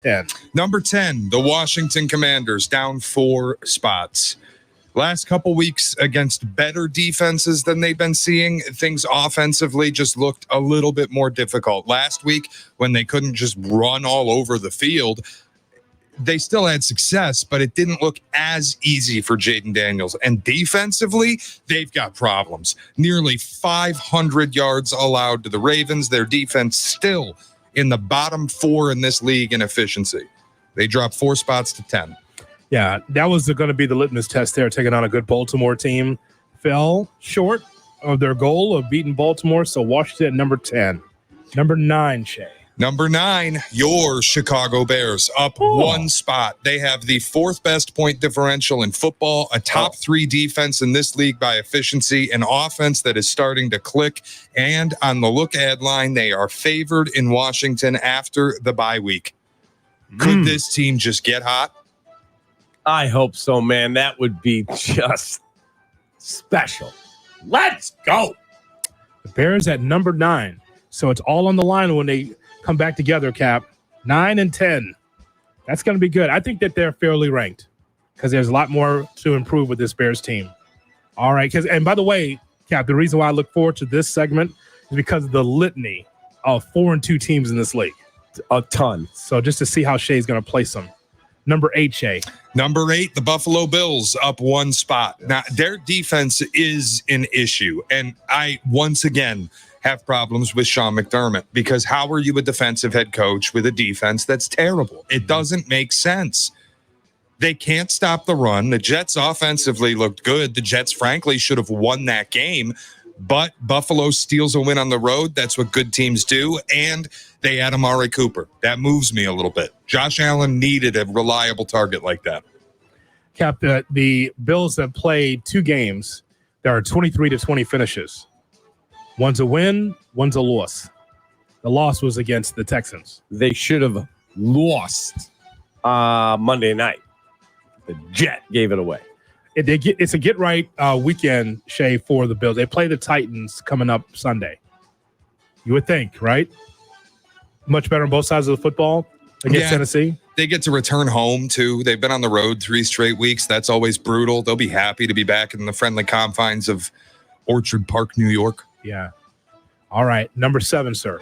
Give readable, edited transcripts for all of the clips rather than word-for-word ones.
10. Number 10, the Washington Commanders, down 4 spots. Last couple weeks against better defenses than they've been seeing, things offensively just looked a little bit more difficult. Last week, when they couldn't just run all over the field, they still had success, but it didn't look as easy for Jaden Daniels. And defensively, they've got problems. Nearly 500 yards allowed to the Ravens. Their defense still in the bottom 4 in this league in efficiency. They dropped 4 spots to 10. Yeah, that was going to be the litmus test there, taking on a good Baltimore team. Fell short of their goal of beating Baltimore, so Washington at number 10. Number 9, Shay. Number 9, your Chicago Bears, up 1 spot. They have the 4th best point differential in football, a top 3 defense in this league by efficiency, an offense that is starting to click. And on the look-ahead line, they are favored in Washington after the bye week. Could this team just get hot? I hope so, man. That would be just special. Let's go. The Bears at number 9. So it's all on the line when they come back together, Cap. 9 and 10. That's going to be good. I think that they're fairly ranked because there's a lot more to improve with this Bears team. All right. And by the way, Cap, the reason why I look forward to this segment is because of the litany of 4-2 teams in this league. A ton. So just to see how Shay's going to place them. Number 8, Shay. Number 8, the Buffalo Bills, up 1 spot. Now, their defense is an issue. And I, once again, have problems with Sean McDermott because how are you a defensive head coach with a defense that's terrible? It doesn't make sense. They can't stop the run. The Jets offensively looked good. The Jets, frankly, should have won that game. But Buffalo steals a win on the road. That's what good teams do. And they add Amari Cooper. That moves me a little bit. Josh Allen needed a reliable target like that. Cap, the Bills have played 2 games. There are 23-20 finishes. One's a win, one's a loss. The loss was against the Texans. They should have lost Monday night. The Jet gave it away. It's a get-right weekend, Shay, for the Bills. They play the Titans coming up Sunday. You would think, right? Much better on both sides of the football against Tennessee. They get to return home, too. They've been on the road 3 straight weeks. That's always brutal. They'll be happy to be back in the friendly confines of Orchard Park, New York. Yeah. All right. Number 7, sir.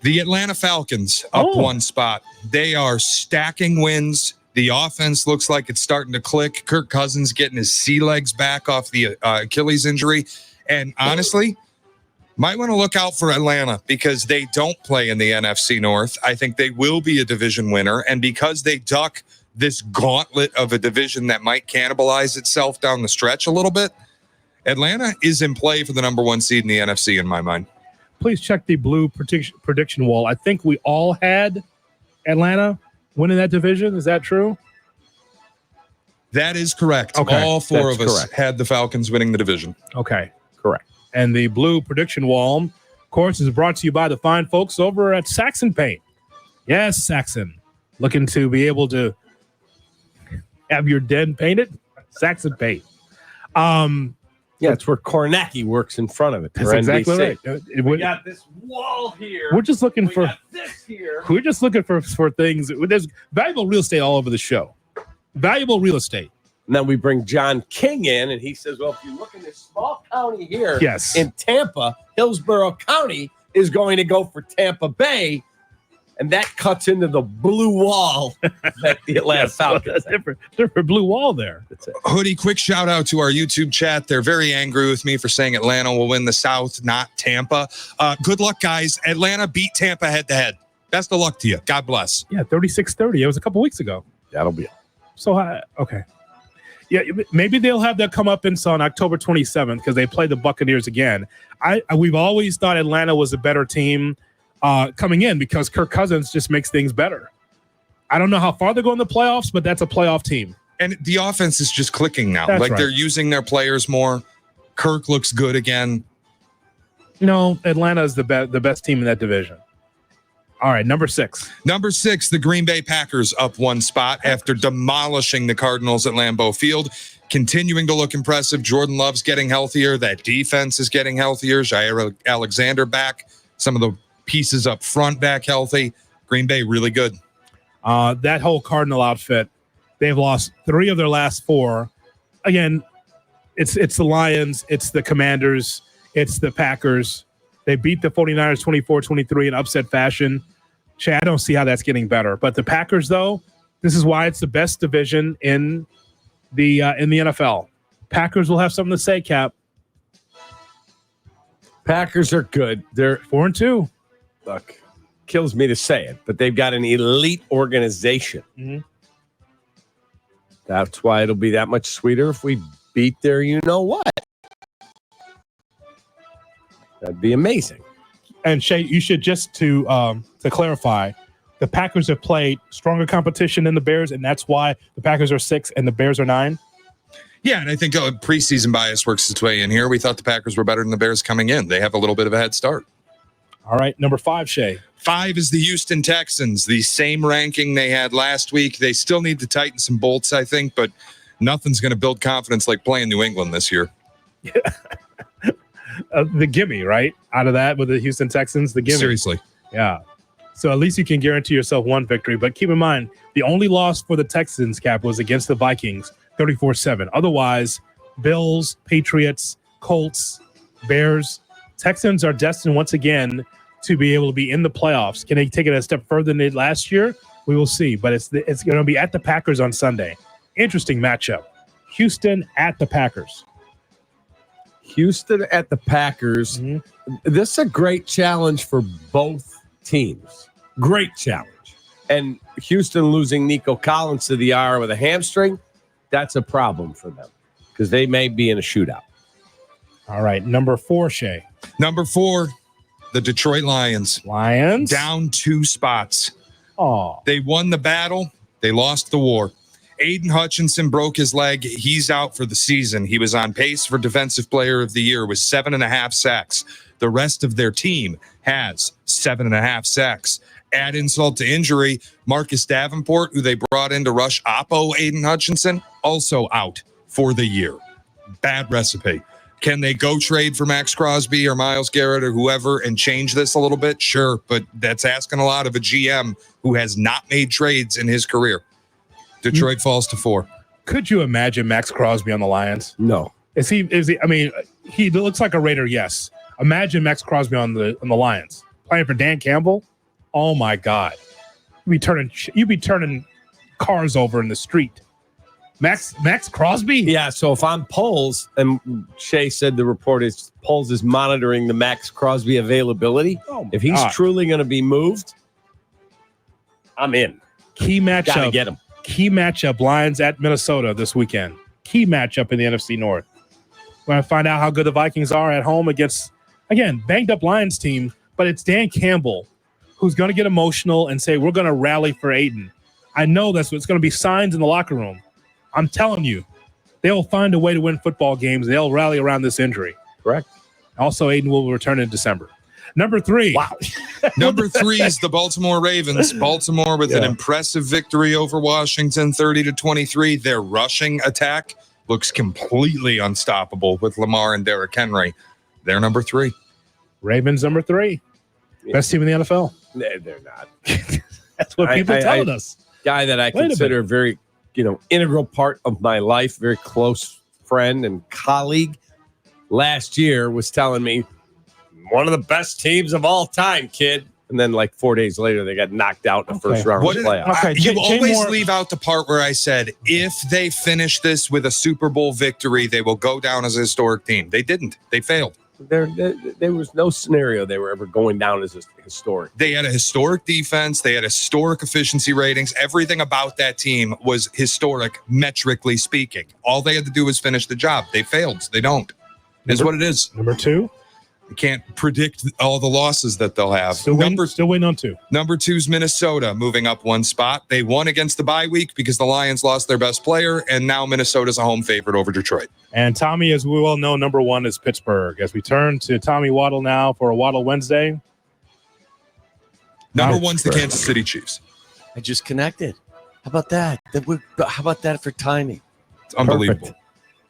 The Atlanta Falcons, up 1 spot. They are stacking wins. The offense looks like it's starting to click. Kirk Cousins getting his sea legs back off the Achilles injury. And honestly, might want to look out for Atlanta because they don't play in the NFC North. I think they will be a division winner. And because they duck this gauntlet of a division that might cannibalize itself down the stretch a little bit, Atlanta is in play for the number 1 seed in the NFC in my mind. Please check the blue prediction wall. I think we all had Atlanta winning that division. Is that true? That is correct. Okay. All 4 of us had the Falcons winning the division. Okay. Correct. And the blue prediction wall, of course, is brought to you by the fine folks over at Saxon Paint. Yes, Saxon. Looking to be able to have your den painted? Saxon Paint. Yeah, it's where Kornacki works in front of it. That's exactly right. We got this wall here. We're just looking for this here. We're just looking for things. There's valuable real estate all over the show. Valuable real estate. And then we bring John King in, and he says, well, if you look in this small county here in Tampa, Hillsborough County is going to go for Tampa Bay, and that cuts into the blue wall that the Atlanta Falcons. Different blue wall there. That's it. Hoodie, quick shout out to our YouTube chat. They're very angry with me for saying Atlanta will win the South, not Tampa. Good luck, guys. Atlanta beat Tampa head-to-head. Best of luck to you. God bless. Yeah, 36-30. It was a couple weeks ago. That'll be so okay. Yeah, maybe they'll have that come up on October 27th because they play the Buccaneers again. We've always thought Atlanta was a better team coming in because Kirk Cousins just makes things better. I don't know how far they go in the playoffs, but that's a playoff team. And the offense is just clicking now. That's right. They're using their players more. Kirk looks good again. No, Atlanta is the best team in that division. All right, number 6. Number 6, the Green Bay Packers up 1 spot after demolishing the Cardinals at Lambeau Field. Continuing to look impressive. Jordan Love's getting healthier. That defense is getting healthier. Jair Alexander back. Some of the pieces up front back healthy. Green Bay really good. That whole Cardinal outfit, they've lost 3 of their last 4. Again, it's the Lions, it's the Commanders, it's the Packers. They beat the 49ers 24-23 in upset fashion. Shay, I don't see how that's getting better. But the Packers, though, this is why it's the best division in the NFL. Packers will have something to say, Cap. Packers are good. They're 4-2. Look, kills me to say it, but they've got an elite organization. Mm-hmm. That's why it'll be that much sweeter if we beat their you-know-what. That'd be amazing. And Shay, you should just to clarify, the Packers have played stronger competition than the Bears, and that's why the Packers are 6 and the Bears are 9. Yeah, and I think preseason bias works its way in here. We thought the Packers were better than the Bears coming in. They have a little bit of a head start. All right, number 5, Shay. 5 is the Houston Texans, the same ranking they had last week. They still need to tighten some bolts, I think, but nothing's going to build confidence like playing New England this year. The gimme, right? Out of that with the Houston Texans, the gimme. Seriously. Yeah. So at least you can guarantee yourself one victory. But keep in mind, the only loss for the Texans, Cap, was against the Vikings, 34-7. Otherwise, Bills, Patriots, Colts, Bears, Texans are destined once again to be able to be in the playoffs. Can they take it a step further than they did last year? We will see. But it's going to be at the Packers on Sunday. Interesting matchup. Houston at the Packers. Houston at the Packers. Mm-hmm. This is a great challenge for both teams. Great challenge. And Houston losing Nico Collins to the IR with a hamstring, that's a problem for them because they may be in a shootout. All right, number 4, Shay. Number 4, the Detroit Lions. Lions? Down 2 spots. Oh. They won the battle. They lost the war. Aiden Hutchinson broke his leg. He's out for the season. He was on pace for Defensive Player of the Year with 7.5 sacks. The rest of their team has 7.5 sacks. Add insult to injury, Marcus Davenport, who they brought in to rush Oppo Aiden Hutchinson, also out for the year. Bad recipe. Can they go trade for Max Crosby or Myles Garrett or whoever and change this a little bit? Sure, but that's asking a lot of a GM who has not made trades in his career. Detroit falls to 4. Could you imagine Max Crosby on the Lions? No. Is he? I mean, he looks like a Raider, yes. Imagine Max Crosby on the Lions playing for Dan Campbell. Oh my God, you'd be turning cars over in the street. Max Crosby. Yeah. So if I'm Poles, and Shay said the report is Poles is monitoring the Max Crosby availability. If he's truly going to be moved, I'm in. Key matchup. Gotta get him. Key matchup, Lions at Minnesota this weekend. Key matchup in the NFC North. We're going to find out how good the Vikings are at home against, again, banged up Lions team, but it's Dan Campbell who's going to get emotional and say, we're going to rally for Aiden. I know that's what's going to be signs in the locker room. I'm telling you, they'll find a way to win football games. They'll rally around this injury. Correct. Also, Aiden will return in December. Number 3. Wow. Number 3 is the Baltimore Ravens. Baltimore with an impressive victory over Washington, 30-23. Their rushing attack looks completely unstoppable with Lamar and Derrick Henry. They're number 3. Ravens number 3. Best team in the NFL. They're not. That's what people telling us. Guy that I consider a very, integral part of my life, very close friend and colleague, last year was telling me, one of the best teams of all time, kid. And then 4 days later, they got knocked out in the first round of the playoffs. You always leave out the part where I said, if they finish this with a Super Bowl victory, they will go down as a historic team. They didn't. They failed. There was no scenario they were ever going down as a historic. They had a historic defense. They had historic efficiency ratings. Everything about that team was historic, metrically speaking. All they had to do was finish the job. They failed. They don't. It's what it is. Number 2. You can't predict all the losses that they'll have. Still waiting on 2. Number 2 is Minnesota, moving up 1 spot. They won against the bye week because the Lions lost their best player, and now Minnesota's a home favorite over Detroit. And Tommy, as we well know, number 1 is Pittsburgh. As we turn to Tommy Waddle now for a Waddle Wednesday. Number 1's the Kansas City Chiefs. I just connected. How about that? How about that for timing? It's unbelievable. Perfect.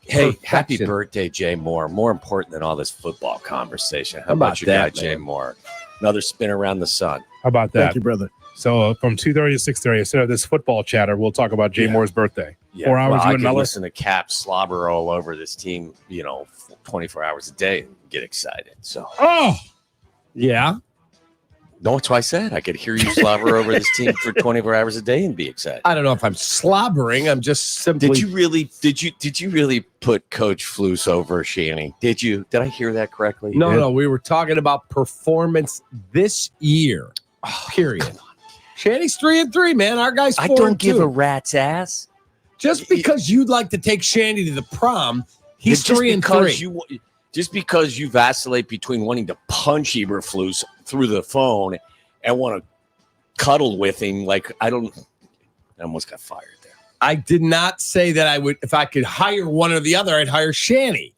Hey, Perfection. happy birthday, Jay Moore. More important than all this football conversation. How about your guy, Jay Moore? Another spin around the sun. How about that? Thank you, brother. So from 2:30 to 6:30, instead of this football chatter, we'll talk about Jay Moore's birthday. 4 hours, I you and can Mellis. listen to Cap slobber all over this team, 24 hours a day and get excited. So, Yeah. no, that's why I said I could hear you slobber over this team for 24 hours a day and be excited. I don't know if I'm slobbering. I'm just simply. Did you really put Coach Flus over Shanny? Did I hear that correctly? No. We were talking about performance this year. Period. Shanny's 3-3, man. Our guy's 4-2. I don't give a rat's ass. Just because you'd like to take Shanny to the prom, he's 3-3. Just because you vacillate between wanting to punch Eberflus through the phone and want to cuddle with him, I almost got fired there. I did not say that I would, if I could hire one or the other, I'd hire Shanny.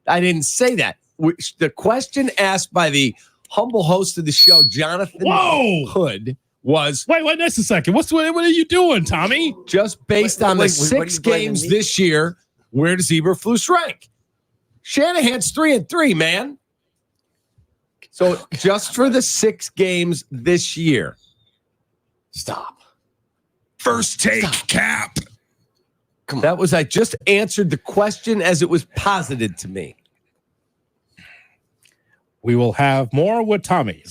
I didn't say that. The question asked by the humble host of the show, Jonathan Hood, was wait just a second. What are you doing, Tommy? Just based on the 6 games this year, where does Eberflus rank? Shanahan's 3-3, man. So just for the 6 games this year. Stop. First take, Cap. Come on. I just answered the question as it was posited to me. We will have more with Tommy.